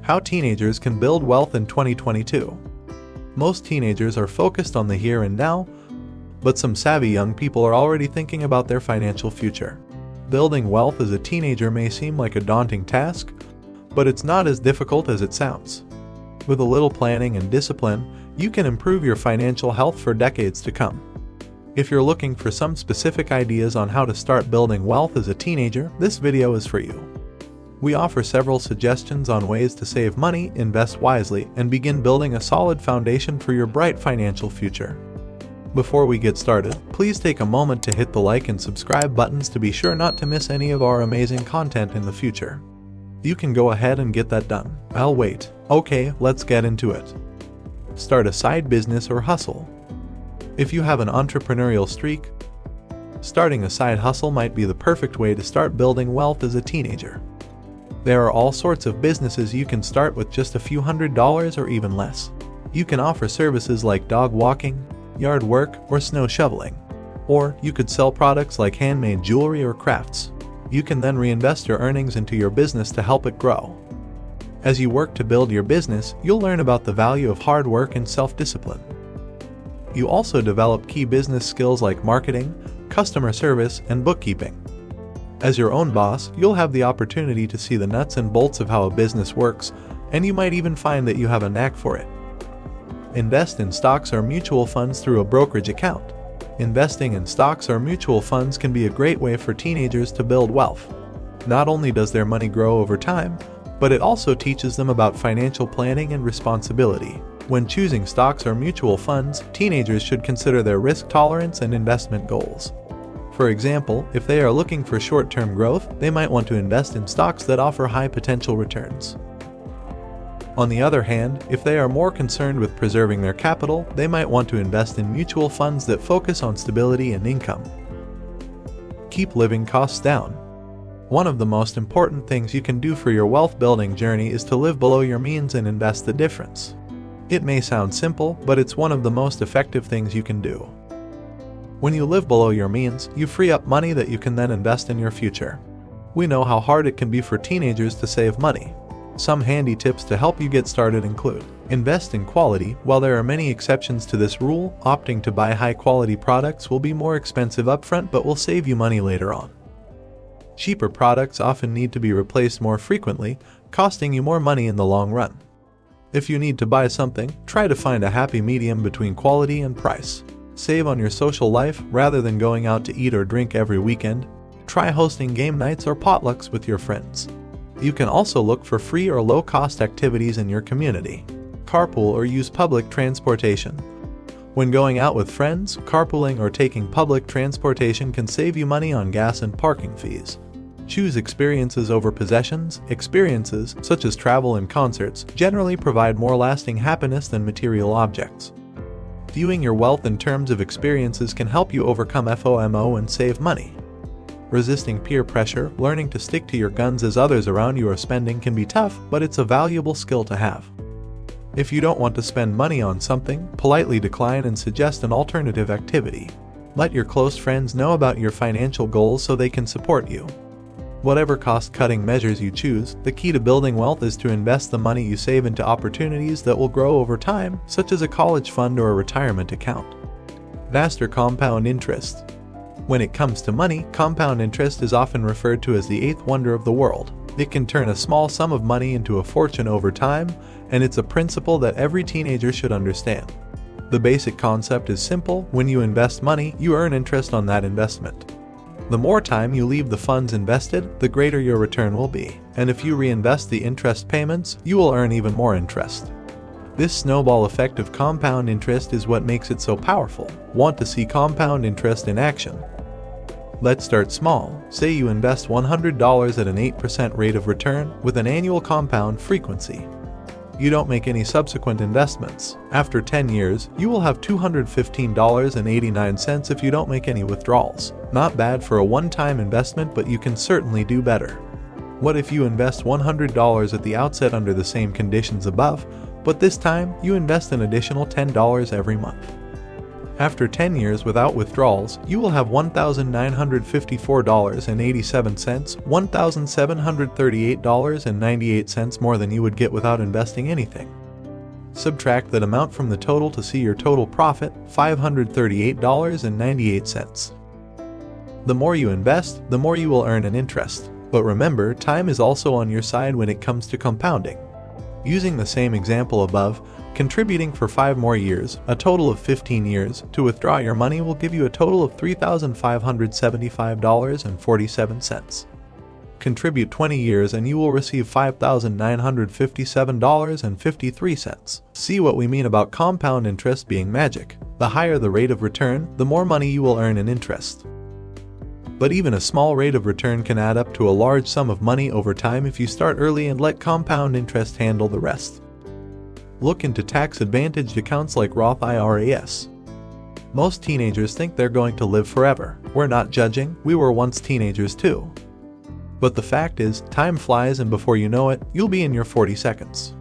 How teenagers can build wealth in 2022. Most teenagers are focused on the here and now, but some savvy young people are already thinking about their financial future. Building wealth as a teenager may seem like a daunting task, but it's not as difficult as it sounds. With a little planning and discipline, you can improve your financial health for decades to come. If you're looking for some specific ideas on how to start building wealth as a teenager, this video is for you. We offer several suggestions on ways to save money, invest wisely, and begin building a solid foundation for your bright financial future. Before we get started, please take a moment to hit the like and subscribe buttons to be sure not to miss any of our amazing content in the future. You can go ahead and get that done. I'll wait. Okay, let's get into it. Start a side business or hustle. If you have an entrepreneurial streak, starting a side hustle might be the perfect way to start building wealth as a teenager. There are all sorts of businesses you can start with just a few $100s or even less. You can offer services like dog walking, yard work, or snow shoveling. Or you could sell products like handmade jewelry or crafts. You can then reinvest your earnings into your business to help it grow. As you work to build your business, you'll learn about the value of hard work and self-discipline. You also develop key business skills like marketing, customer service, and bookkeeping. As your own boss, you'll have the opportunity to see the nuts and bolts of how a business works, and you might even find that you have a knack for it. Invest in stocks or mutual funds through a brokerage account. Investing in stocks or mutual funds can be a great way for teenagers to build wealth. Not only does their money grow over time, but it also teaches them about financial planning and responsibility. When choosing stocks or mutual funds, teenagers should consider their risk tolerance and investment goals. For example, if they are looking for short-term growth, they might want to invest in stocks that offer high potential returns. On the other hand, if they are more concerned with preserving their capital, they might want to invest in mutual funds that focus on stability and income. Keep living costs down. One of the most important things you can do for your wealth-building journey is to live below your means and invest the difference. It may sound simple, but it's one of the most effective things you can do. When you live below your means, you free up money that you can then invest in your future. We know how hard it can be for teenagers to save money. Some handy tips to help you get started include: invest in quality. While there are many exceptions to this rule, opting to buy high-quality products will be more expensive upfront but will save you money later on. Cheaper products often need to be replaced more frequently, costing you more money in the long run. If you need to buy something, try to find a happy medium between quality and price. Save on your social life rather than going out to eat or drink every weekend. Try hosting game nights or potlucks with your friends. You can also look for free or low-cost activities in your community. Carpool or use public transportation. When going out with friends, carpooling or taking public transportation can save you money on gas and parking fees. Choose experiences over possessions. Experiences, such as travel and concerts, generally provide more lasting happiness than material objects. Viewing your wealth in terms of experiences can help you overcome FOMO and save money. Resisting peer pressure. Learning to stick to your guns as others around you are spending can be tough, but it's a valuable skill to have. If you don't want to spend money on something, politely decline and suggest an alternative activity. Let your close friends know about your financial goals so they can support you. Whatever cost-cutting measures you choose, the key to building wealth is to invest the money you save into opportunities that will grow over time, such as a college fund or a retirement account. Master compound interest. When it comes to money, compound interest is often referred to as the eighth wonder of the world. It can turn a small sum of money into a fortune over time, and it's a principle that every teenager should understand. The basic concept is simple: when you invest money, you earn interest on that investment. The more time you leave the funds invested, the greater your return will be, and if you reinvest the interest payments, you will earn even more interest. This snowball effect of compound interest is what makes it so powerful. Want to see compound interest in action? Let's start small. Say you invest $100 at an 8% rate of return with an annual compound frequency. You don't make any subsequent investments. After 10 years, you will have $215.89 if you don't make any withdrawals. Not bad for a one-time investment, but you can certainly do better. What if you invest $100 at the outset under the same conditions above, but this time you invest an additional $10 every month? After 10 years without withdrawals, you will have $1,954.87, $1,738.98 more than you would get without investing anything. Subtract that amount from the total to see your total profit, $538.98. The more you invest, the more you will earn in interest. But remember, time is also on your side when it comes to compounding. Using the same example above, contributing for 5 more years, a total of 15 years, to withdraw your money will give you a total of $3,575.47. Contribute 20 years and you will receive $5,957.53. See what we mean about compound interest being magic. The higher the rate of return, the more money you will earn in interest. But even a small rate of return can add up to a large sum of money over time if you start early and let compound interest handle the rest. Look into tax-advantaged accounts like Roth IRAs. Most teenagers think they're going to live forever. We're not judging, we were once teenagers too. But the fact is, time flies and before you know it, you'll be in your 40 seconds.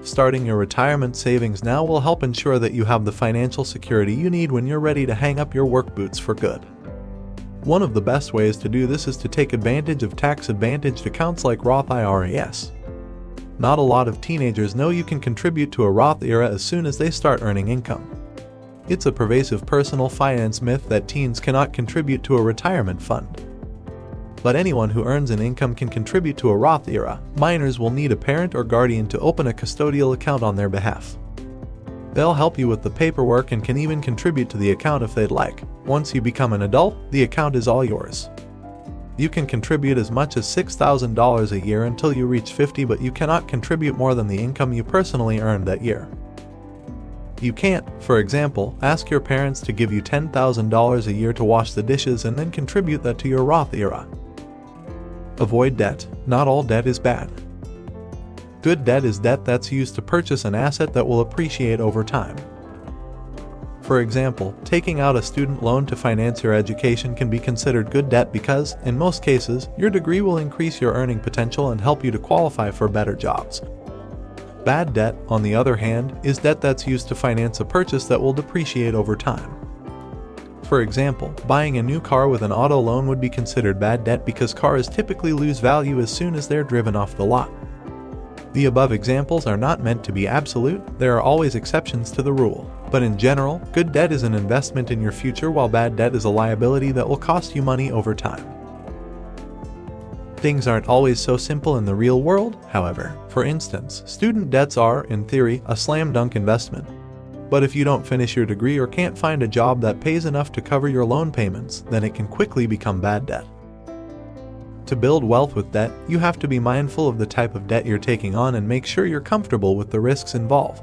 Starting your retirement savings now will help ensure that you have the financial security you need when you're ready to hang up your work boots for good. One of the best ways to do this is to take advantage of tax-advantaged accounts like Roth IRAs. Not a lot of teenagers know you can contribute to a Roth IRA as soon as they start earning income. It's a pervasive personal finance myth that teens cannot contribute to a retirement fund. But anyone who earns an income can contribute to a Roth IRA. Minors will need a parent or guardian to open a custodial account on their behalf. They'll help you with the paperwork and can even contribute to the account if they'd like. Once you become an adult, the account is all yours. You can contribute as much as $6,000 a year until you reach 50, but you cannot contribute more than the income you personally earned that year. You can't, for example, ask your parents to give you $10,000 a year to wash the dishes and then contribute that to your Roth IRA. Avoid debt. Not all debt is bad. Good debt is debt that's used to purchase an asset that will appreciate over time. For example, taking out a student loan to finance your education can be considered good debt because, in most cases, your degree will increase your earning potential and help you to qualify for better jobs. Bad debt, on the other hand, is debt that's used to finance a purchase that will depreciate over time. For example, buying a new car with an auto loan would be considered bad debt because cars typically lose value as soon as they're driven off the lot. The above examples are not meant to be absolute, there are always exceptions to the rule. But in general, good debt is an investment in your future while bad debt is a liability that will cost you money over time. Things aren't always so simple in the real world, however. For instance, student debts are, in theory, a slam dunk investment. But if you don't finish your degree or can't find a job that pays enough to cover your loan payments, then it can quickly become bad debt. To build wealth with debt, you have to be mindful of the type of debt you're taking on and make sure you're comfortable with the risks involved.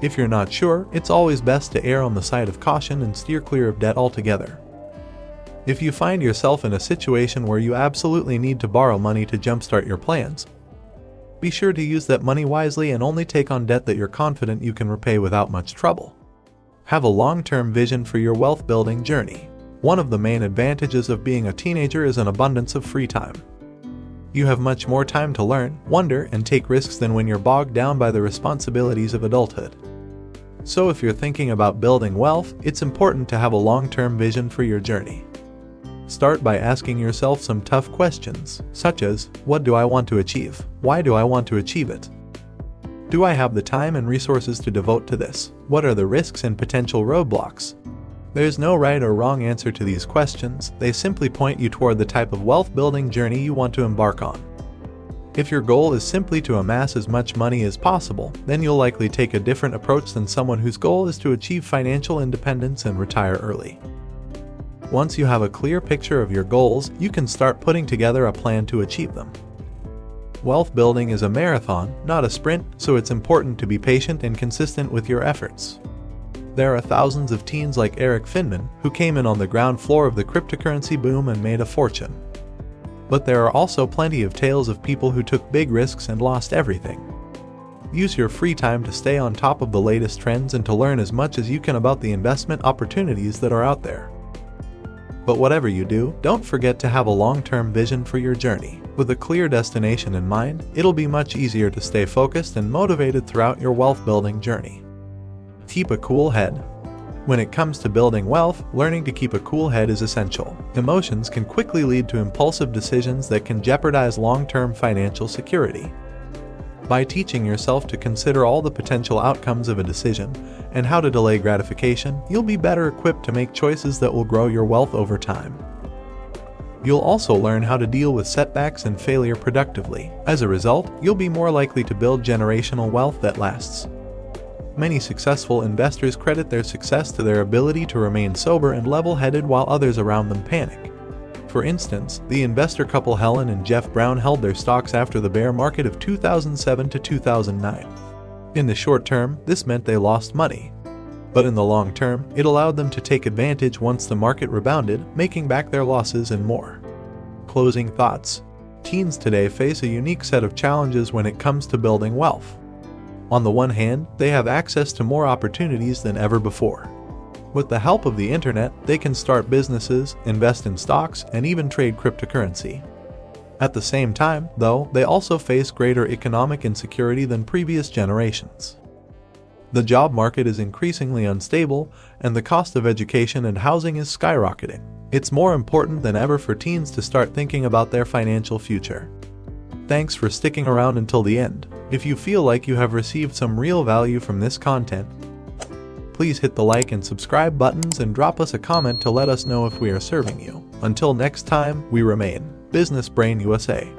If you're not sure, it's always best to err on the side of caution and steer clear of debt altogether. If you find yourself in a situation where you absolutely need to borrow money to jumpstart your plans, be sure to use that money wisely and only take on debt that you're confident you can repay without much trouble. Have a long-term vision for your wealth-building journey. One of the main advantages of being a teenager is an abundance of free time. You have much more time to learn, wonder, and take risks than when you're bogged down by the responsibilities of adulthood. So if you're thinking about building wealth, it's important to have a long-term vision for your journey. Start by asking yourself some tough questions, such as, what do I want to achieve? Why do I want to achieve it? Do I have the time and resources to devote to this? What are the risks and potential roadblocks? There's no right or wrong answer to these questions, they simply point you toward the type of wealth-building journey you want to embark on. If your goal is simply to amass as much money as possible, then you'll likely take a different approach than someone whose goal is to achieve financial independence and retire early. Once you have a clear picture of your goals, you can start putting together a plan to achieve them. Wealth building is a marathon, not a sprint, so it's important to be patient and consistent with your efforts. There are thousands of teens like Eric Finman who came in on the ground floor of the cryptocurrency boom and made a fortune. But there are also plenty of tales of people who took big risks and lost everything. Use your free time to stay on top of the latest trends and to learn as much as you can about the investment opportunities that are out there. But whatever you do, don't forget to have a long-term vision for your journey. With a clear destination in mind, it'll be much easier to stay focused and motivated throughout your wealth-building journey. Keep a cool head. When it comes to building wealth, learning to keep a cool head is essential. Emotions can quickly lead to impulsive decisions that can jeopardize long-term financial security. By teaching yourself to consider all the potential outcomes of a decision and how to delay gratification, you'll be better equipped to make choices that will grow your wealth over time. You'll also learn how to deal with setbacks and failure productively. As a result, you'll be more likely to build generational wealth that lasts. Many successful investors credit their success to their ability to remain sober and level-headed while others around them panic. For instance, the investor couple Helen and Jeff Brown held their stocks after the bear market of 2007 to 2009. In the short term, this meant they lost money. But in the long term, it allowed them to take advantage once the market rebounded, making back their losses and more. Closing thoughts. Teens today face a unique set of challenges when it comes to building wealth. On the one hand, they have access to more opportunities than ever before. With the help of the internet, they can start businesses, invest in stocks, and even trade cryptocurrency. At the same time, though, they also face greater economic insecurity than previous generations. The job market is increasingly unstable, and the cost of education and housing is skyrocketing. It's more important than ever for teens to start thinking about their financial future. Thanks for sticking around until the end. If you feel like you have received some real value from this content, please hit the like and subscribe buttons and drop us a comment to let us know if we are serving you. Until next time, we remain Business Brain USA.